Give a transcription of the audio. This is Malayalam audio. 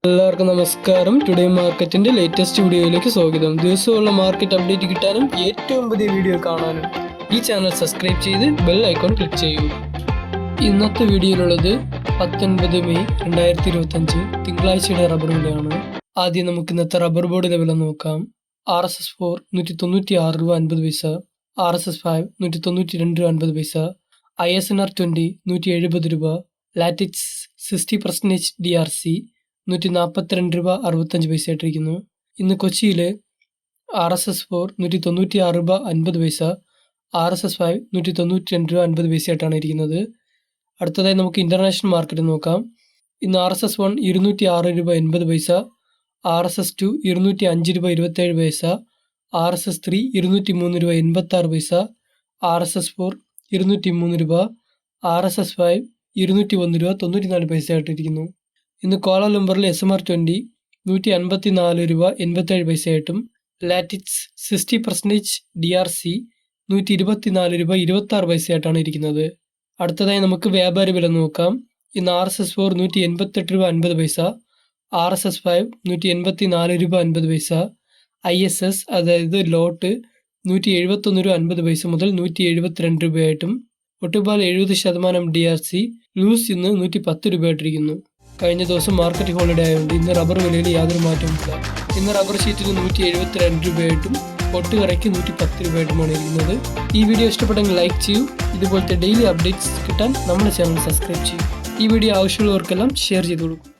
എല്ലാവർക്കും നമസ്കാരം. ടുഡേ മാർക്കറ്റിന്റെ ലേറ്റസ്റ്റ് വീഡിയോയിലേക്ക് സ്വാഗതം. ദിവസമുള്ള മാർക്കറ്റ് അപ്ഡേറ്റ് കിട്ടാനും ഏറ്റവും പുതിയ വീഡിയോ കാണാനും ഈ ചാനൽ സബ്സ്ക്രൈബ് ചെയ്ത് ബെൽ ഐക്കോൺ ക്ലിക്ക് ചെയ്യൂ. ഇന്നത്തെ വീഡിയോയിലുള്ളത് 19 മെയ് 2025 തിങ്കളാഴ്ചയുടെ റബ്ബർ വിലയാണ്. ആദ്യം നമുക്ക് ഇന്നത്തെ റബ്ബർ ബോർഡിന്റെ വില നോക്കാം. RSS4 196 രൂപ 50 പൈസ, RSS5 192 രൂപ 50 പൈസ, ISNR 20 170 രൂപ, ലാറ്റിക്സ് 60% DRC 142 രൂപ 65 പൈസ ആയിട്ടിരിക്കുന്നു. ഇന്ന് കൊച്ചിയിൽ RSS4 196 രൂപ 50 പൈസ, RSS5 192 രൂപ 50 പൈസ ആയിട്ടാണ് ഇരിക്കുന്നത്. അടുത്തതായി നമുക്ക് ഇന്റർനാഷണൽ മാർക്കറ്റ് നോക്കാം. ഇന്ന് RSS1 206 രൂപ 80 പൈസ, RSS2 205 രൂപ 27 പൈസ, RSS3 203 രൂപ 86 പൈസ, RSS4 203 രൂപ, RSS5 201 രൂപ 94 പൈസ ആയിട്ടിരിക്കുന്നു. ഇന്ന് കോലാലംബറിൽ SMR 20 154 രൂപ 87 പൈസയായിട്ടും ലാറ്റിക്സ് 60% DRC 124 രൂപ 26 പൈസയായിട്ടാണ് ഇരിക്കുന്നത്. അടുത്തതായി നമുക്ക് വ്യാപാര വില നോക്കാം. ഇന്ന് RSS4 188 രൂപ 50 പൈസ, RSS5 184 രൂപ 50 പൈസ, ISS അതായത് ലോട്ട് 171 രൂപ 50 പൈസ മുതൽ 172 രൂപയായിട്ടും ഒട്ടുപാൽ 70% DRC ലൂസ് ഇന്ന് 110 രൂപയായിട്ടിരിക്കുന്നു. കഴിഞ്ഞ ദിവസം മാർക്കറ്റ് ഹോളിഡേ ആയതുകൊണ്ട് ഇന്ന് റബ്ബർ വിലയിൽ യാതൊരു മാറ്റവുമില്ല. ഇന്ന് റബ്ബർ ഷീറ്റിന് 172 രൂപയായിട്ടും ഒട്ടുകറയ്ക്ക് 110 രൂപയായിട്ടുമാണ് ഇരിക്കുന്നത്. ഈ വീഡിയോ ഇഷ്ടപ്പെട്ടെങ്കിൽ ലൈക്ക് ചെയ്യൂ. ഇതുപോലത്തെ ഡെയിലി അപ്ഡേറ്റ്സ് കിട്ടാൻ നമ്മുടെ ചാനൽ സബ്സ്ക്രൈബ് ചെയ്യൂ. ഈ വീഡിയോ ആവശ്യമുള്ളവർക്കെല്ലാം ഷെയർ ചെയ്ത് കൊടുക്കും.